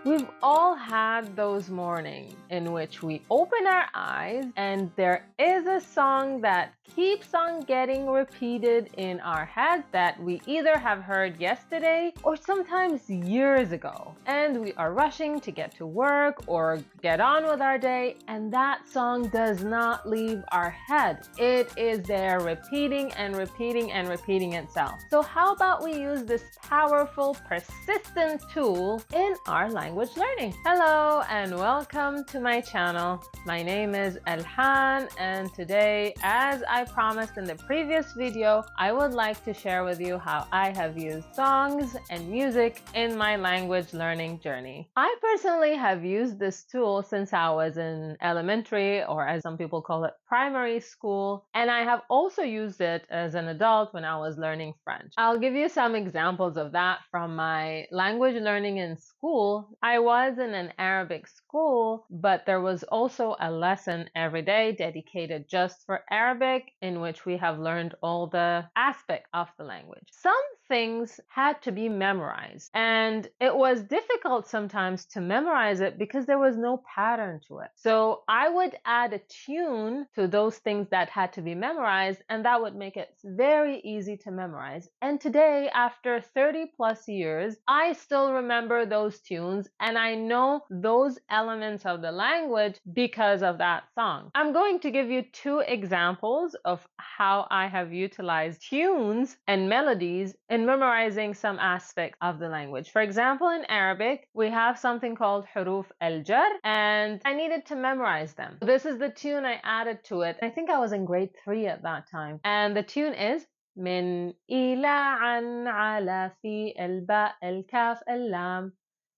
We've all had those mornings in which we open our eyes and there is a song that keeps on getting repeated in our head that we either have heard yesterday or sometimes years ago. And we are rushing to get to work or get on with our day, and that song does not leave our head. It is there repeating and repeating and repeating itself. So how about we use this powerful, persistent tool in our language learning? Hello and welcome to my channel. My name is Alhan, and today, as I promised in the previous video, I would like to share with you how I have used songs and music in my language learning journey. I personally have used this tool since I was in elementary, or as some people call it, primary school, and I have also used it as an adult when I was learning French. I'll give you some examples of that from my language learning in school. I was in an Arabic school, but there was also a lesson every day dedicated just for Arabic, in which we have learned all the aspects of the language. Some things had to be memorized, and it was difficult sometimes to memorize it because there was no pattern to it. So I would add a tune to those things that had to be memorized, and that would make it very easy to memorize. And today, after 30 plus years, I still remember those tunes and I know those elements of the language because of that song. I'm going to give you two examples of how I have utilized tunes and melodies in memorizing some aspect of the language. For example, in Arabic, we have something called huruf al-jar, and I needed to memorize them. This is the tune I added to it. I think I was in grade 3 at that time. And the tune is من إلى عن على في الباء الكاف اللام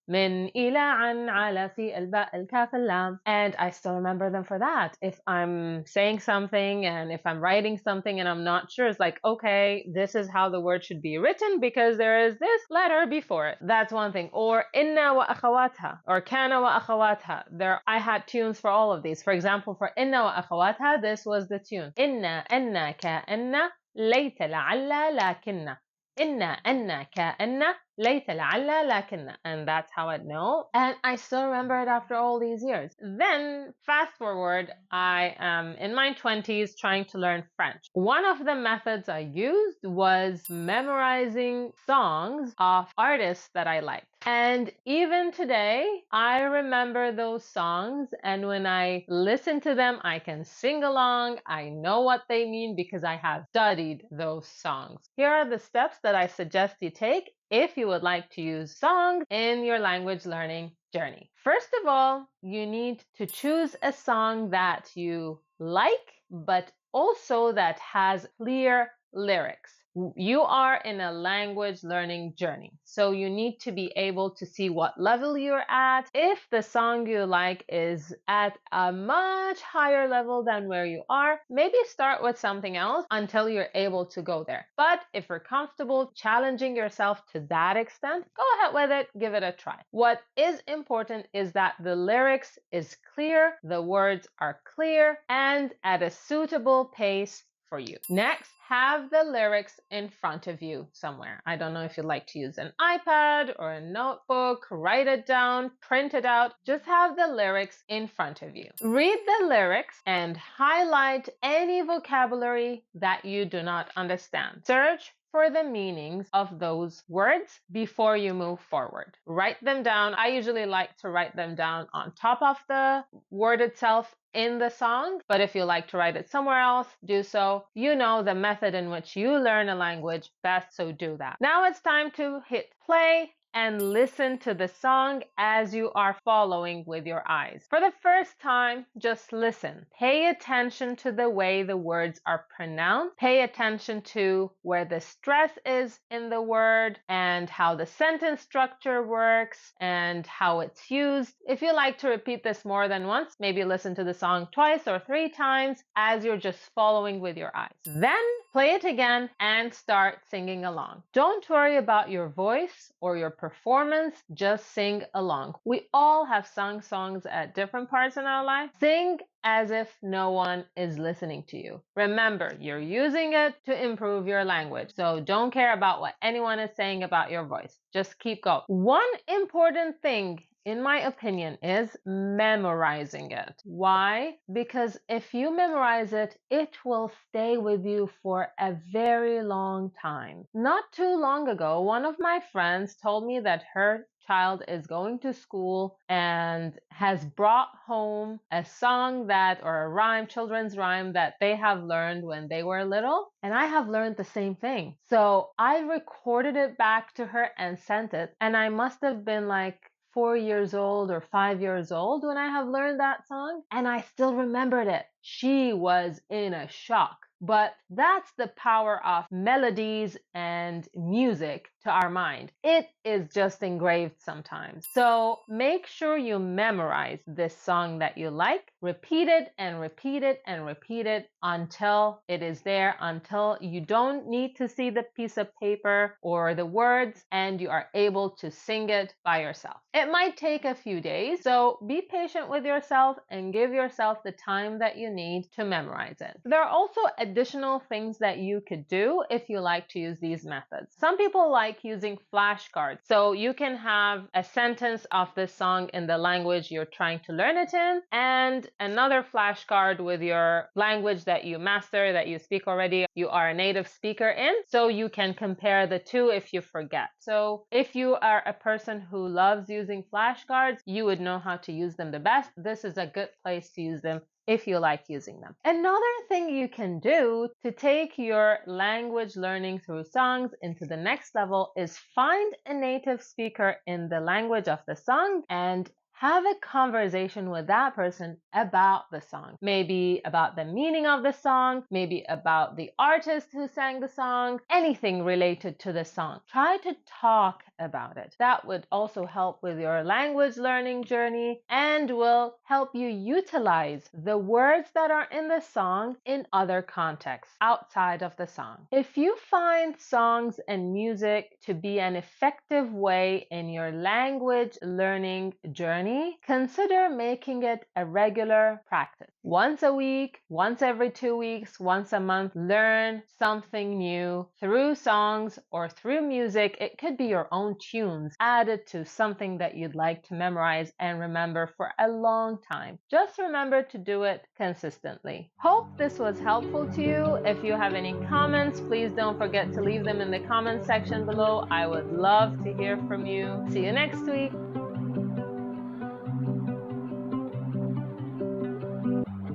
من إلى عن على في الباء الكاف اللام. And I still remember them for that. If I'm saying something and if I'm writing something and I'm not sure, it's like, okay, this is how the word should be written because there is this letter before it. That's one thing. Or inna wa akhawatha or kana wa akhawatha. I had tunes for all of these. For example, for inna wa akhawatha, this was the tune. Inna anna ka anna ليت لعل لكن إن أن كأن ليت لعل لكن, and that's how I know, and I still remember it after all these years. Then fast forward, I am in my 20s trying to learn French. One of the methods I used was memorizing songs of artists that I liked. And even today, I remember those songs, and when I listen to them, I can sing along. I know what they mean because I have studied those songs. Here are the steps that I suggest you take if you would like to use songs in your language learning journey. First of all, you need to choose a song that you like, but also that has clear lyrics. You are in a language learning journey, so you need to be able to see what level you're at. If the song you like is at a much higher level than where you are, maybe start with something else until you're able to go there. But if you're comfortable challenging yourself to that extent, go ahead with it, give it a try. What is important is that the lyrics is clear, the words are clear, and at a suitable pace for you. Next, have the lyrics in front of you somewhere. I don't know if you like to use an iPad or a notebook, write it down, print it out. Just have the lyrics in front of you. Read the lyrics and highlight any vocabulary that you do not understand. Search for the meanings of those words before you move forward. Write them down. I usually like to write them down on top of the word itself in the song, but if you like to write it somewhere else, do so. You know the method in which you learn a language best, so do that. Now it's time to hit play and listen to the song as you are following with your eyes. For the first time, just listen. Pay attention to the way the words are pronounced. Pay attention to where the stress is in the word and how the sentence structure works and how it's used. If you like to repeat this more than once, maybe listen to the song twice or 3 times as you're just following with your eyes. Then play it again and start singing along. Don't worry about your voice or your performance, just sing along. We all have sung songs at different parts in our life. Sing as if no one is listening to you. Remember, you're using it to improve your language, so don't care about what anyone is saying about your voice. Just keep going. One important thing, in my opinion, is memorizing it. Why? Because if you memorize it, it will stay with you for a very long time. Not too long ago, one of my friends told me that her child is going to school and has brought home a song that, or a rhyme, children's rhyme that they have learned when they were little. And I have learned the same thing. So I recorded it back to her and sent it. And I must have been like 4 years old or 5 years old when I have learned that song. And I still remembered it. She was in a shock. But that's the power of melodies and music to our mind. It is just engraved sometimes. So make sure you memorize this song that you like. Repeat it and repeat it and repeat it until it is there, until you don't need to see the piece of paper or the words and you are able to sing it by yourself. It might take a few days, so be patient with yourself and give yourself the time that you need to memorize it. There are also additional things that you could do if you like to use these methods. Some people like using flashcards. So you can have a sentence of this song in the language you're trying to learn it in, and another flashcard with your language that you master, that you speak already, you are a native speaker in, so you can compare the two if you forget. So if you are a person who loves using flashcards, you would know how to use them the best. This is a good place to use them if you like using them. Another thing you can do to take your language learning through songs into the next level is find a native speaker in the language of the song and have a conversation with that person about the song. Maybe about the meaning of the song, maybe about the artist who sang the song, anything related to the song. Try to talk about it. That would also help with your language learning journey and will help you utilize the words that are in the song in other contexts outside of the song. If you find songs and music to be an effective way in your language learning journey, consider making it a regular practice. Once a week, once every 2 weeks, once a month, learn something new through songs or through music. It could be your own tunes added to something that you'd like to memorize and remember for a long time. Just remember to do it consistently. Hope this was helpful to you. If you have any comments, please don't forget to leave them in the comment section below. I would love to hear from you. See you next week.